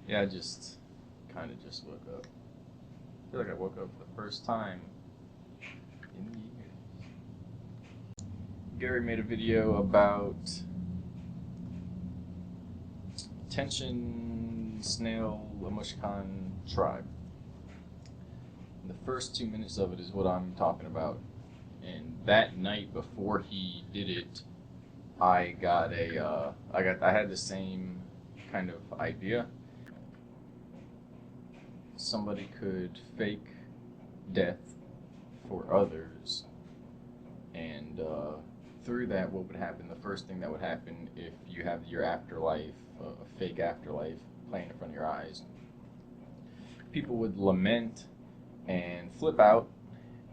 Yeah, I just kind of just woke up. I feel like I woke up for the first time in years. Gary made a video about tension snail emoticon tribe. And the first 2 minutes of it is what I'm talking about. And that night before he did it, I had the same kind of idea. Somebody could fake death for others, and through that, what would happen? The first thing that would happen if you have your afterlife, a fake afterlife, playing in front of your eyes, people would lament and flip out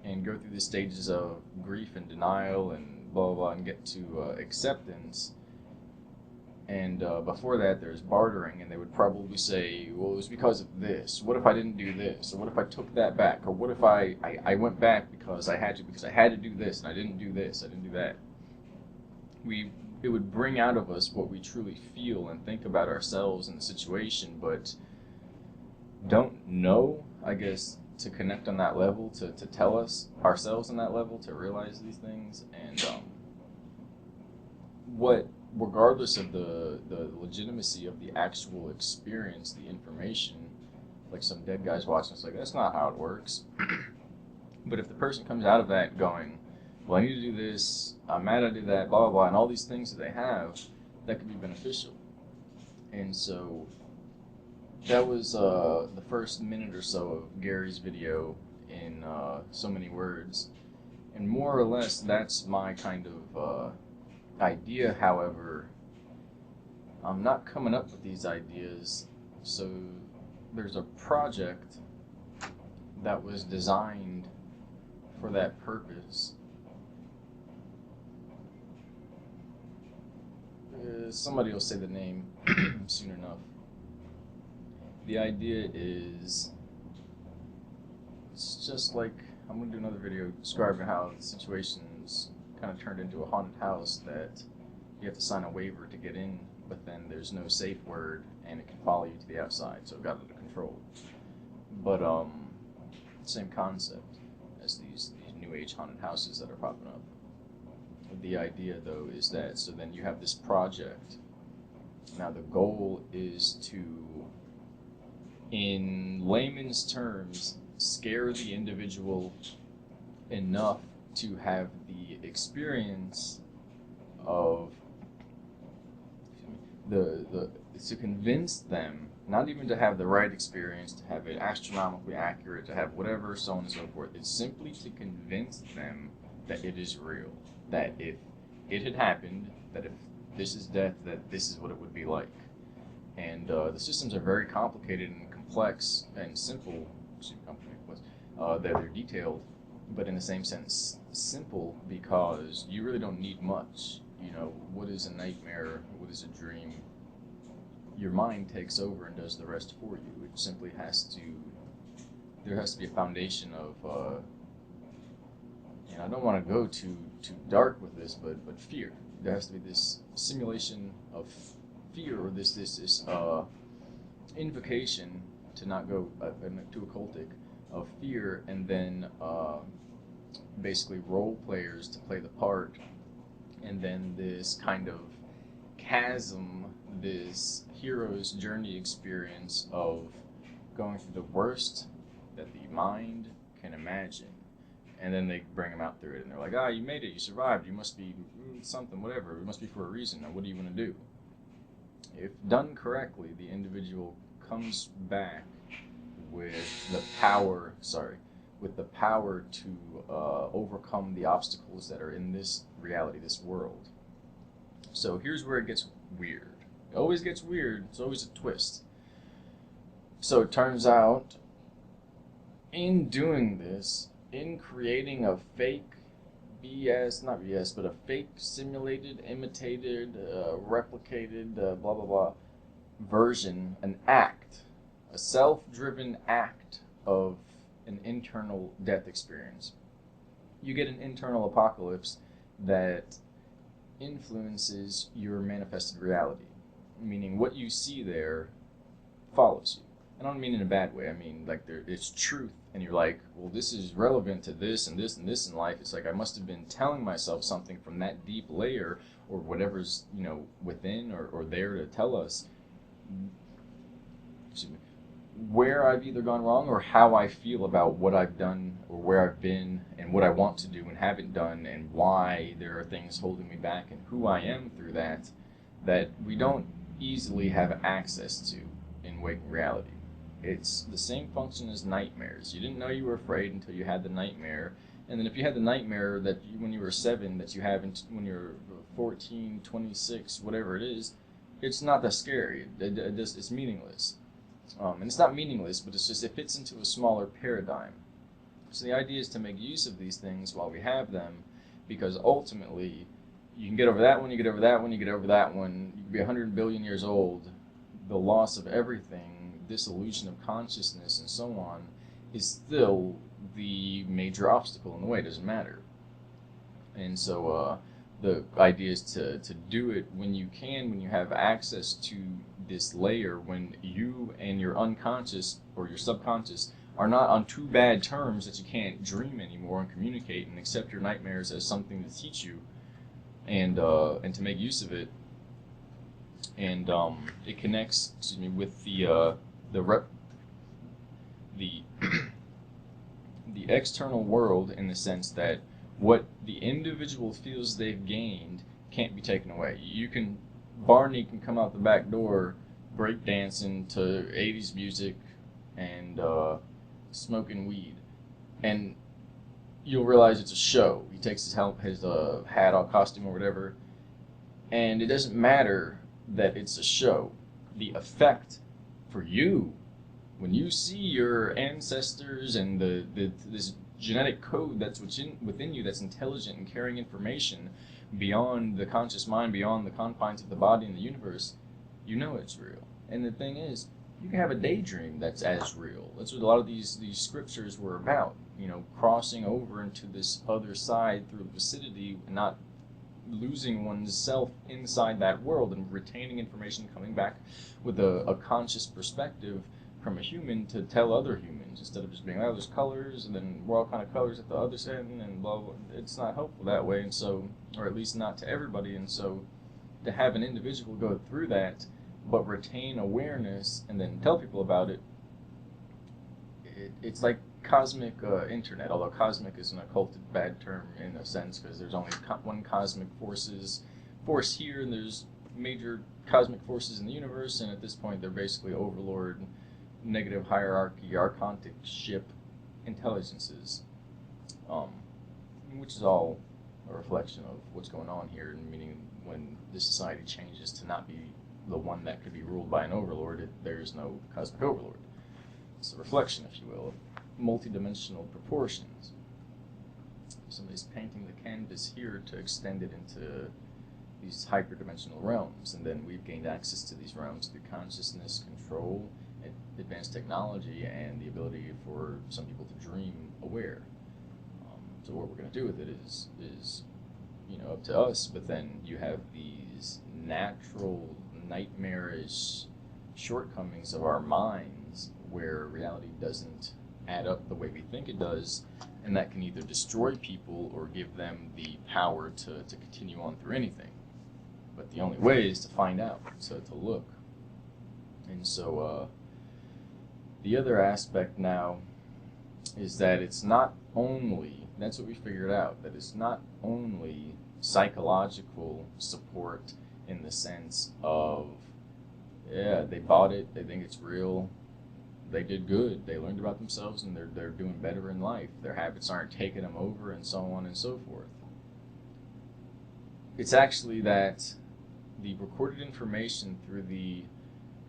and go through the stages of grief and denial and blah blah blah and get to acceptance. And before that, there's bartering, and they would probably say, well, it was because of this. What if I didn't do this? Or what if I took that back? Or what if I went back because I had to do this, and I didn't do this, I didn't do that. It would bring out of us what we truly feel and think about ourselves and the situation, but don't know, I guess, to connect on that level, to tell us ourselves on that level, to realize these things. And regardless of the legitimacy of the actual experience, the information, like some dead guy's watching, it's like, that's not how it works. But if the person comes out of that going, well, I need to do this, I'm mad I did that, blah, blah, blah, and all these things that they have, that could be beneficial. And so that was the first minute or so of Gary's video in so many words. And more or less, that's my kind of idea. However, I'm not coming up with these ideas, so there's a project that was designed for that purpose. Somebody will say the name soon enough. The idea is, it's just like, I'm going to do another video describing how the situation's kind of turned into a haunted house that you have to sign a waiver to get in, but then there's no safe word and it can follow you to the outside, so it got under control. But same concept as these new age haunted houses that are popping up. The idea, though, is that, so then you have this project. Now the goal is to, in layman's terms, scare the individual enough to have the experience of to convince them, not even to have the right experience, to have it astronomically accurate, to have whatever, so on and so forth. It's simply to convince them that it is real, that if it had happened, that if this is death, that this is what it would be like. And the systems are very complicated and complex and simple, they're detailed, but in the same sense, simple, because you really don't need much. You know, what is a nightmare? What is a dream? Your mind takes over and does the rest for you. It simply there has to be a foundation of, and I don't want to go too dark with this, but fear. There has to be this simulation of fear, or this invocation, to not go too occultic, of fear, and then basically role players to play the part, and then this kind of chasm, this hero's journey experience of going through the worst that the mind can imagine. And then they bring them out through it, and they're like, you made it, you survived, you must be something, whatever, it must be for a reason. Now, what do you want to do? If done correctly, the individual comes back with the power to overcome the obstacles that are in this reality, this world. So here's where it gets weird. It always gets weird. It's always a twist. So it turns out, in doing this, in creating a fake not BS, but a fake simulated, imitated, replicated, blah, blah, blah, version, an act, a self-driven act of an internal death experience. You get an internal apocalypse that influences your manifested reality, meaning what you see there follows you. I don't mean in a bad way. I mean like it's truth, and you're like, well, this is relevant to this and this and this in life. It's like I must have been telling myself something from that deep layer, or whatever's within or there to tell us where I've either gone wrong or how I feel about what I've done or where I've been and what I want to do and haven't done, and why there are things holding me back and who I am through that we don't easily have access to in waking reality. It's the same function as nightmares. You didn't know you were afraid until you had the nightmare. And then if you had the nightmare when you were 7 that you have when you're 14, 26, whatever it is, it's not that scary. It's meaningless. And it's not meaningless, but it's just it fits into a smaller paradigm. So the idea is to make use of these things while we have them, because ultimately you can get over that one, you get over that one, you get over that one. You can be 100 billion years old. The loss of everything, dissolution of consciousness, and so on, is still the major obstacle in the way. It doesn't matter. And so the idea is to do it when you can, when you have access to this layer, when you and your unconscious or your subconscious are not on too bad terms that you can't dream anymore and communicate and accept your nightmares as something to teach you and to make use of it. And it connects, with the the external world, in the sense that what the individual feels they've gained can't be taken away. Barney can come out the back door breakdancing to 80s music and smoking weed, and you'll realize it's a show. He takes his hat off, costume or whatever, and it doesn't matter that it's a show. The effect for you, when you see your ancestors and this genetic code that's within you, that's intelligent and carrying information beyond the conscious mind, beyond the confines of the body and the universe, you know it's real. And the thing is, you can have a daydream that's as real. That's what a lot of these scriptures were about. Crossing over into this other side through lucidity, and not losing one's self inside that world, and retaining information, coming back with a conscious perspective from a human to tell other humans, instead of just being, there's colors, and then we're all kind of colors at the other end, and blah, blah. It's not helpful that way, and so, or at least not to everybody, and so to have an individual go through that, but retain awareness and then tell people about it, it's like cosmic internet, although cosmic is an occulted bad term in a sense, because there's only one cosmic force here, and there's major cosmic forces in the universe, and at this point they're basically overlord, negative hierarchy, archontic ship intelligences, which is all a reflection of what's going on here, meaning when this society changes to not be the one that could be ruled by an overlord, there is no cosmic overlord. It's a reflection, if you will, of multidimensional proportions. Somebody's painting the canvas here to extend it into these hyperdimensional realms, and then we've gained access to these realms through consciousness, control, advanced technology, and the ability for some people to dream aware. So what we're going to do with it is up to us, but then you have these natural, nightmarish shortcomings of our minds where reality doesn't add up the way we think it does, and that can either destroy people or give them the power to continue on through anything. But the only way is to find out, so to look. And so the other aspect now is that it's not only, that's what we figured out, that it's not only psychological support in the sense of, they bought it, they think it's real, they did good, they learned about themselves, and they're doing better in life, their habits aren't taking them over, and so on and so forth. It's actually that the recorded information through the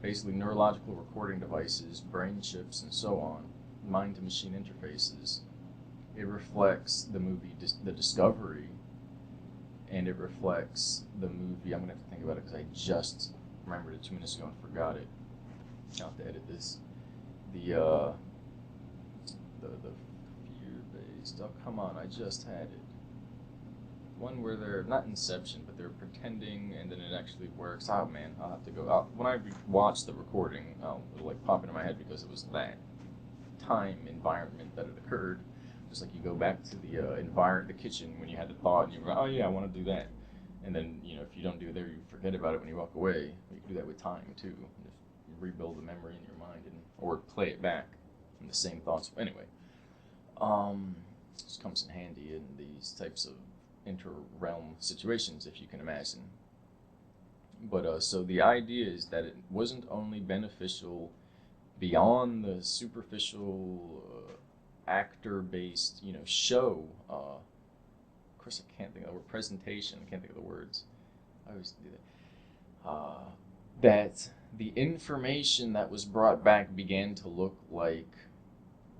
basically neurological recording devices, brain chips, and so on, mind-to-machine interfaces, it reflects the movie The Discovery, and it reflects the movie, I'm going to have to think about it because I just remembered it 2 minutes ago and forgot it. I'll have to edit this. The fear-based, oh come on, I just had it. one where they're not Inception, but they're pretending, and then it actually works. Oh man, I'll have to go out. When I watch the recording, it'll like pop into my head because it was that time environment that it occurred. Just like you go back to the the kitchen when you had the thought, and you were, oh yeah, I want to do that. And then, if you don't do it there, you forget about it when you walk away. You can do that with time too. Just rebuild the memory in your mind, or play it back, and the same thoughts. Anyway, this comes in handy in these types of inter-realm situations, if you can imagine. But so the idea is that it wasn't only beneficial beyond the superficial actor-based, show. Of course, I can't think of the word presentation. I can't think of the words. I always do that. That the information that was brought back began to look like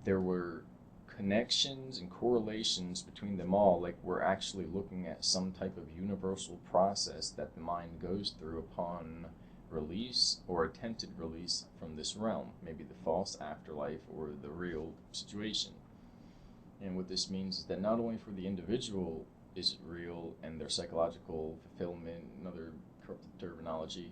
there were connections and correlations between them all, like we're actually looking at some type of universal process that the mind goes through upon release or attempted release from this realm, maybe the false afterlife or the real situation. And what this means is that not only for the individual is it real and their psychological fulfillment, another corrupted terminology,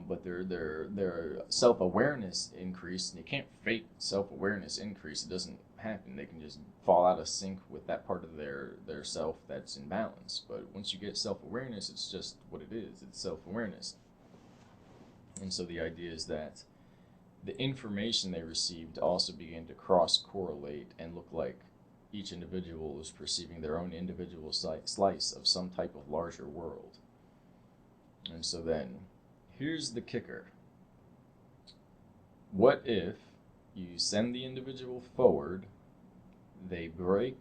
but their self-awareness increase, and you can't fake self-awareness increase. It doesn't happen. They can just fall out of sync with that part of their self that's in balance. But once you get self-awareness, it's just what it is. It's self-awareness. And so the idea is that the information they received also began to cross-correlate and look like each individual was perceiving their own individual slice of some type of larger world. And so then, here's the kicker. What if you send the individual forward, they break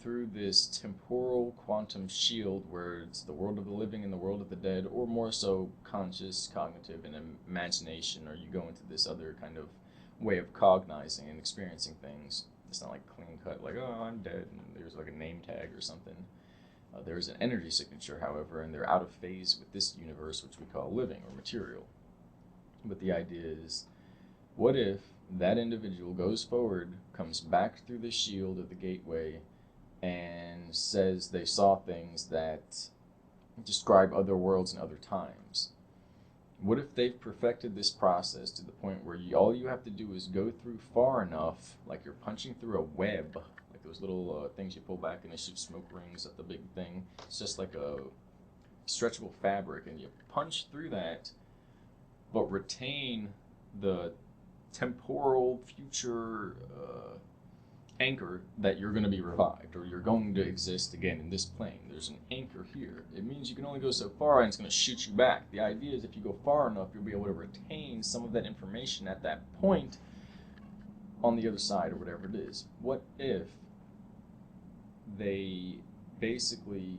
through this temporal quantum shield where it's the world of the living and the world of the dead, or more so conscious, cognitive, and imagination, or you go into this other kind of way of cognizing and experiencing things. It's not like clean cut, like, oh, I'm dead, and there's like a name tag or something. There's an energy signature, however, and they're out of phase with this universe, which we call living or material. But the idea is, what if that individual goes forward, comes back through the shield of the gateway, and says they saw things that describe other worlds and other times? What if they've perfected this process to the point where all you have to do is go through far enough, like you're punching through a web, like those little things you pull back and they shoot smoke rings at the big thing. It's just like a stretchable fabric, and you punch through that, but retain the temporal future anchor that you're going to be revived, or you're going to exist again in this plane. There's an anchor here. It means you can only go so far, and it's going to shoot you back. The idea is if you go far enough, you'll be able to retain some of that information at that point on the other side, or whatever it is. What if they basically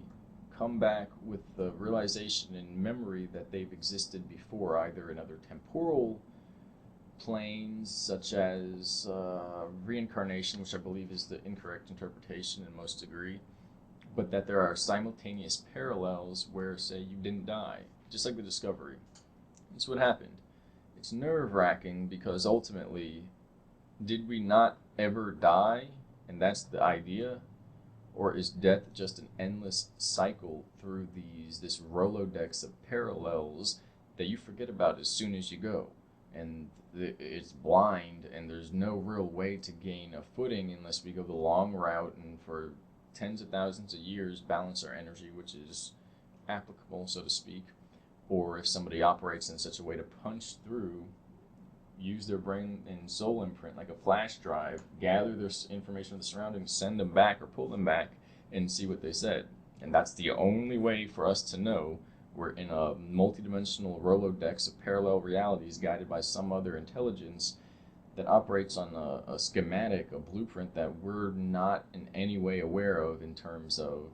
come back with the realization and memory that they've existed before, either in other temporal planes, such as reincarnation, which I believe is the incorrect interpretation in most degree, but that there are simultaneous parallels where, say, you didn't die, just like the Discovery. That's what happened. It's nerve-wracking because ultimately, did we not ever die, and that's the idea? Or is death just an endless cycle through this Rolodex of parallels that you forget about as soon as you go? And it's blind, and there's no real way to gain a footing unless we go the long route and for tens of thousands of years balance our energy, which is applicable, so to speak. Or if somebody operates in such a way to punch through, use their brain and soul imprint like a flash drive, gather their information of the surroundings, send them back or pull them back, and see what they said. And that's the only way for us to know we're in a multidimensional Rolodex of parallel realities guided by some other intelligence that operates on a schematic, a blueprint that we're not in any way aware of in terms of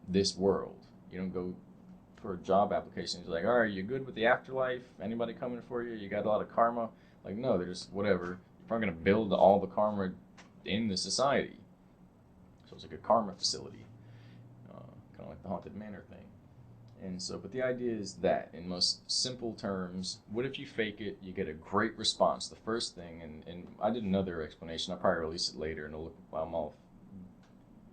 this world. You don't go for a job application, you're like, all right, you good with the afterlife? Anybody coming for you? You got a lot of karma? Like, no, they're just whatever. You're probably going to build all the karma in the society. So it's like a karma facility, kind of like the Haunted Manor thing. And so, but the idea is that, in most simple terms, what if you fake it, you get a great response? The first thing, and I did another explanation, I'll probably release it later, and it'll look while I'm all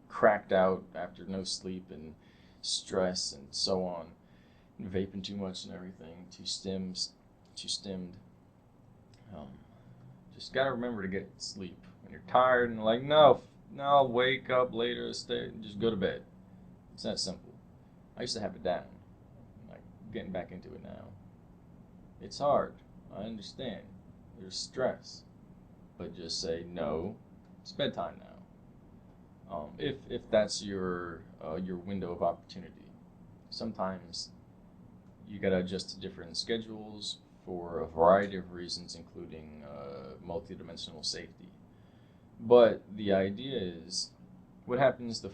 cracked out after no sleep and stress and so on, and vaping too much and everything, too stemmed. Um, just gotta remember to get sleep. When you're tired and like, no, I'll wake up later, stay, just go to bed. It's that simple. I used to have it down. Like, getting back into it now. It's hard. I understand. There's stress. But just say, no, it's bedtime now. If that's your window of opportunity. Sometimes you gotta adjust to different schedules for a variety of reasons, including multidimensional safety. But the idea is, what happens the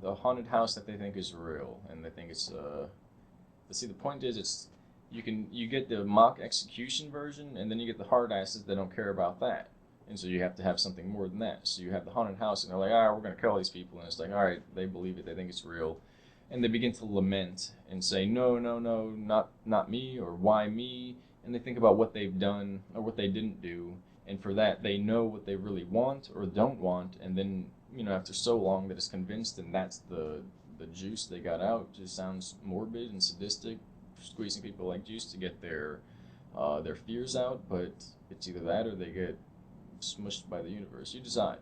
haunted house that they think is real, and they think it's but see, the point is, you get the mock execution version, and then you get the hard asses that don't care about that. And so you have to have something more than that. So you have the haunted house, and they're like, we're going to kill all these people. And it's like, all right, they believe it, they think it's real. And they begin to lament and say, no, not me, or why me? And they think about what they've done or what they didn't do. And for that, they know what they really want or don't want. And then, after so long that it's convinced, and that's the juice they got out. Just sounds morbid and sadistic, squeezing people like juice to get their fears out. But it's either that or they get smushed by the universe. You decide.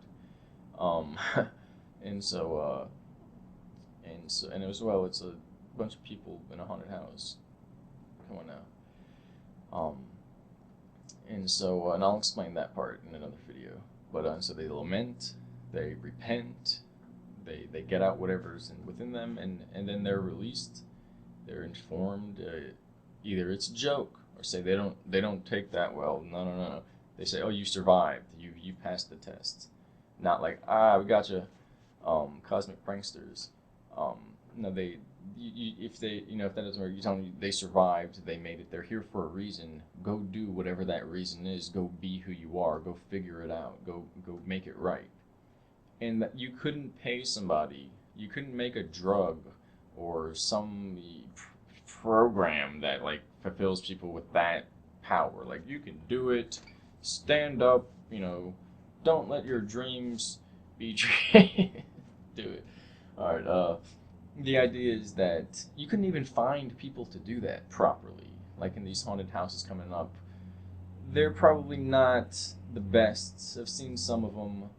And so as well, it's a bunch of people in a haunted house. Come on now. And I'll explain that part in another video. But so they lament, they repent, they get out whatever's within them, and then they're released. They're informed. Either it's a joke, or say they don't take that well. No. They say, oh, you survived. You passed the test. Not like, we gotcha. Cosmic pranksters. No, if that doesn't work, you tell them they survived, they made it. They're here for a reason. Go do whatever that reason is. Go be who you are. Go figure it out. Go make it right. And that you couldn't pay somebody. You couldn't make a drug or some program that like fulfills people with that power. Like, you can do it. Stand up. Don't let your dreams be dreams. Do it. All right. The idea is that you couldn't even find people to do that properly. Like in these haunted houses coming up, they're probably not the best. I've seen some of them.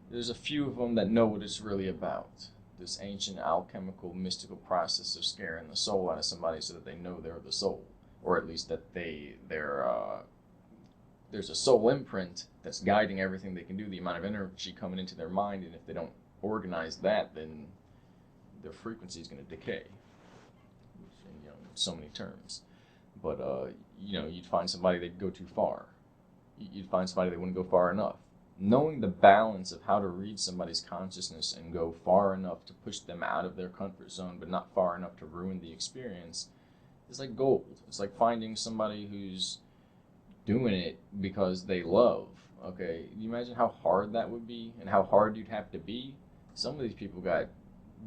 There's a few of them that know what it's really about. This ancient alchemical mystical process of scaring the soul out of somebody so that they know they're the soul, or at least that there's a soul imprint that's guiding everything they can do, the amount of energy coming into their mind, and if they don't organize that, then their frequency is going to decay. In so many terms. But you'd find somebody that'd go too far. You'd find somebody that wouldn't go far enough. Knowing the balance of how to read somebody's consciousness and go far enough to push them out of their comfort zone, but not far enough to ruin the experience, is like gold. It's like finding somebody who's doing it because they love. Okay, you imagine how hard that would be, and how hard you'd have to be? Some of these people got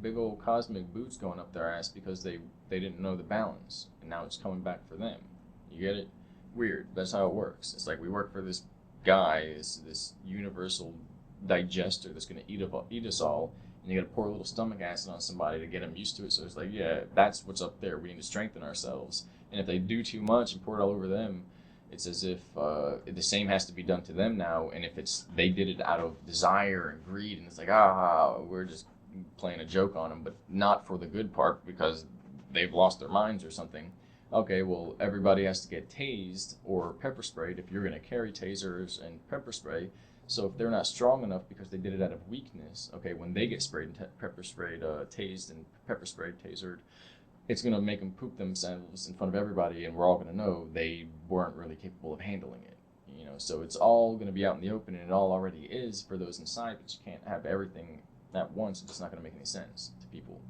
big old cosmic boots going up their ass because they didn't know the balance, and now it's coming back for them. You get it? Weird. That's how it works. It's like we work for this guy, this universal digester that's going to eat us all, and you got to pour a little stomach acid on somebody to get them used to it. So it's like, yeah, that's what's up there. We need to strengthen ourselves. And if they do too much and pour it all over them, it's as if the same has to be done to them now. And if they did it out of desire and greed, and it's like, we're just playing a joke on them, but not for the good part because they've lost their minds or something. Okay, well, everybody has to get tased or pepper sprayed if you're going to carry tasers and pepper spray. So if they're not strong enough because they did it out of weakness, okay, when they get sprayed and pepper sprayed, tased and pepper sprayed, tasered, it's going to make them poop themselves in front of everybody, and we're all going to know they weren't really capable of handling it. So it's all going to be out in the open, and it all already is for those inside, but you can't have everything at once. It's just not going to make any sense to people.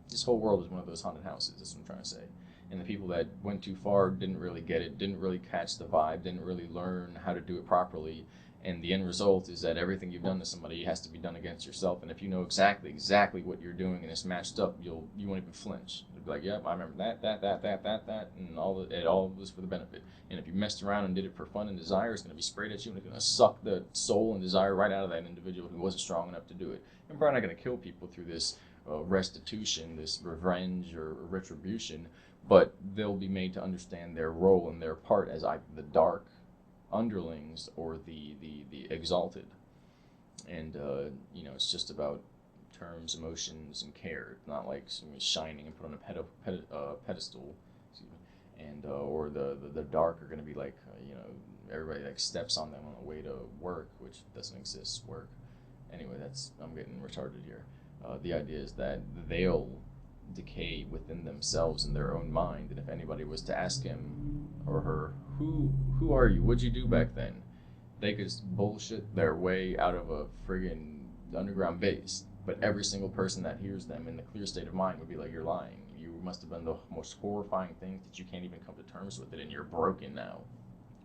This whole world is one of those haunted houses, that's what I'm trying to say. And the people that went too far didn't really get it, didn't really catch the vibe, didn't really learn how to do it properly. And the end result is that everything you've done to somebody has to be done against yourself. And if you know exactly what you're doing and it's matched up, you won't even flinch. You'll be like, yep, I remember that, and it all was for the benefit. And if you messed around and did it for fun and desire, it's going to be sprayed at you, and it's going to suck the soul and desire right out of that individual who wasn't strong enough to do it. And probably not going to kill people through this restitution, this revenge or retribution, but they'll be made to understand their role and their part as either the dark underlings or the exalted. And it's just about terms, emotions, and care. It's not like something shining and put on a pedestal, and or the dark are going to be like everybody like steps on them on the way to work, which doesn't exist. Work, anyway. I'm getting retarded here. The idea is that they'll decay within themselves in their own mind, and if anybody was to ask him or her, who are you? What'd you do back then? They could bullshit their way out of a friggin' underground base. But every single person that hears them in the clear state of mind would be like, you're lying. You must have done the most horrifying thing that you can't even come to terms with it, and you're broken now.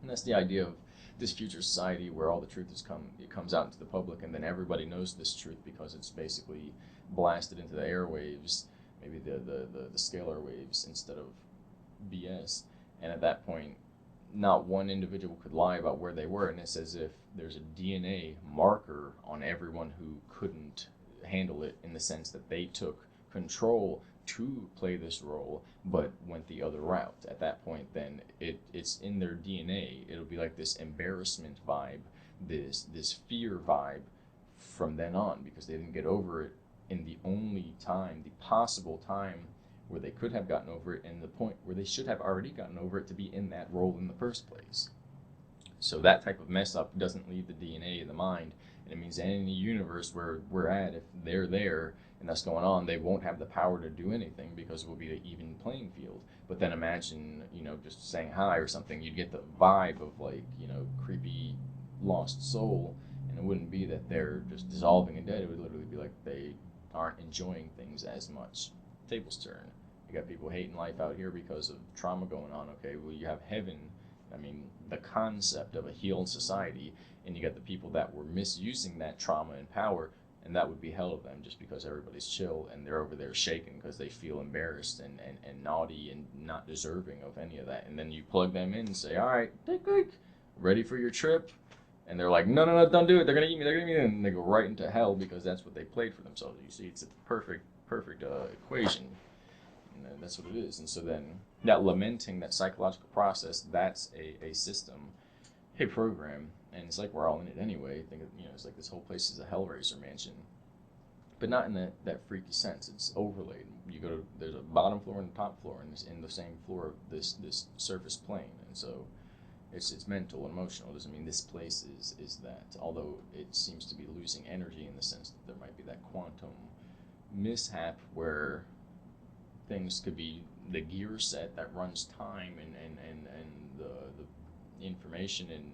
And that's the idea of this future society where all the truth it comes out into the public, and then everybody knows this truth because it's basically blasted into the airwaves, maybe the scalar waves instead of BS. And at that point, not one individual could lie about where they were, and it's as if there's a DNA marker on everyone who couldn't handle it, in the sense that they took control to play this role but went the other route. At that point, then it's in their DNA. It'll be like this embarrassment vibe, this fear vibe from then on, because they didn't get over it in the only time, the possible time where they could have gotten over it, and the point where they should have already gotten over it to be in that role in the first place. So that type of mess up doesn't leave the DNA in the mind, and it means any universe where we're at, if they're there and that's going on, they won't have the power to do anything because it will be an even playing field. But then imagine, just saying hi or something, you'd get the vibe of like, creepy lost soul, and it wouldn't be that they're just dissolving and dead. It would literally be like they aren't enjoying things as much. Tables turn. You got people hating life out here because of trauma going on. Okay, well, you have heaven. I mean, the concept of a healed society, and you got the people that were misusing that trauma and power, and that would be hell of them just because everybody's chill and they're over there shaking because they feel embarrassed and naughty and not deserving of any of that. And then you plug them in and say, all right, ready for your trip? And they're like, no, don't do it. They're going to eat me. And they go right into hell because that's what they played for themselves. You see, it's a perfect equation. And that's what it is. And so then that lamenting, that psychological process, that's a system, a program. And it's like we're all in it anyway. Think of, it's like this whole place is a Hellraiser mansion. But not in that freaky sense. It's overlaid. There's a bottom floor and a top floor, and it's in the same floor of this surface plane. And so it's mental and emotional. It doesn't mean this place is that. Although it seems to be losing energy in the sense that there might be that quantum mishap where things could be the gear set that runs time and the information and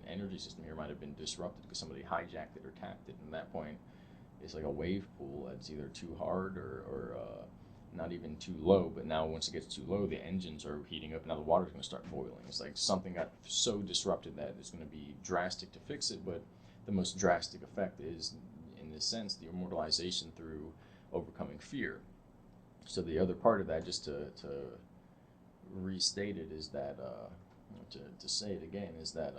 energy system here might have been disrupted because somebody hijacked it or tapped it. And at that point, it's like a wave pool that's either too hard or not even too low. But now once it gets too low, the engines are heating up. Now the water's going to start boiling. It's like something got so disrupted that it's going to be drastic to fix it. But the most drastic effect is, in this sense, the immortalization through overcoming fear. So the other part of that, just to restate it, is that to say it again, is that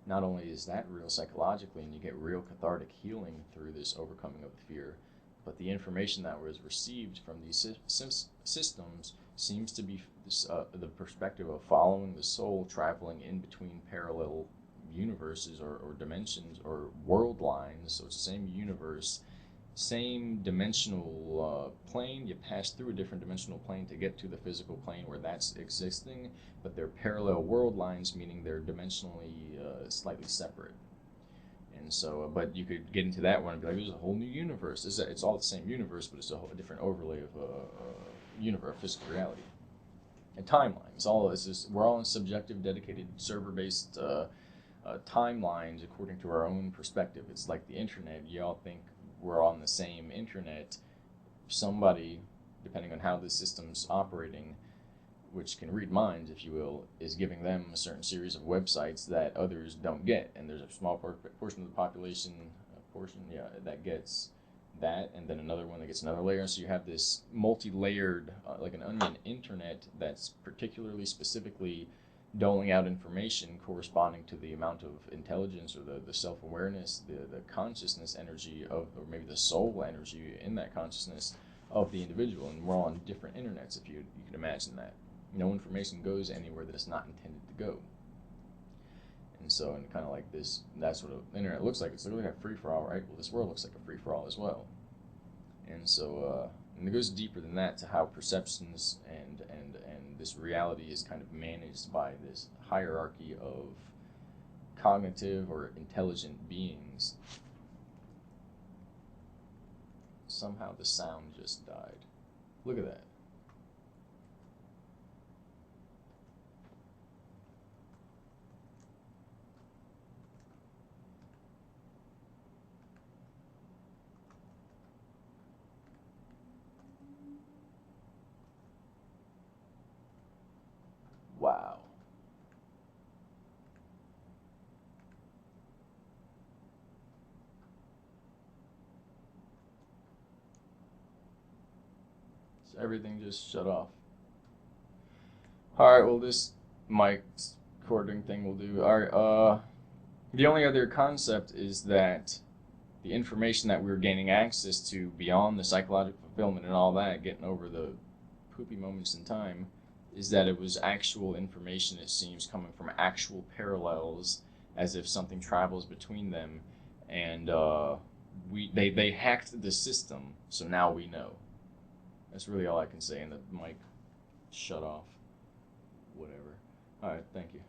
not only is that real psychologically, and you get real cathartic healing through this overcoming of the fear, but the information that was received from these systems seems to be the perspective of following the soul traveling in between parallel universes or dimensions or world lines. So it's the same universe, same dimensional plane. You pass through a different dimensional plane to get to the physical plane where that's existing, but they're parallel world lines, meaning they're dimensionally slightly separate. And so, but you could get into that one and be like, there's a whole new universe. It's all the same universe, but it's a whole different overlay of universe, physical reality. And timelines, all this is, we're all in subjective, dedicated, server-based timelines according to our own perspective. It's like the internet. You all think we're on the same internet. Somebody, depending on how the system's operating, which can read minds, if you will, is giving them a certain series of websites that others don't get. And there's a small portion of the population, that gets that, and then another one that gets another layer. So you have this multi-layered, like an onion internet that's particularly, specifically doling out information corresponding to the amount of intelligence or the self-awareness, the consciousness energy of, or maybe the soul energy in that consciousness of the individual. And we're all on different internets, if you can imagine that. No information goes anywhere that it's not intended to go. And so, and kind of like this, that's what the internet looks like. It's literally like a free-for-all, right? Well, this world looks like a free-for-all as well. And so, and it goes deeper than that to how perceptions and this reality is kind of managed by this hierarchy of cognitive or intelligent beings. Somehow the sound just died. Look at that. Wow. So everything just shut off. Alright, well this mic recording thing will do. Alright, the only other concept is that the information that we're gaining access to beyond the psychological fulfillment and all that, getting over the poopy moments in time, is that it was actual information, it seems, coming from actual parallels, as if something travels between them, and they hacked the system, so now we know. That's really all I can say, and the mic shut off. Whatever. Alright, thank you.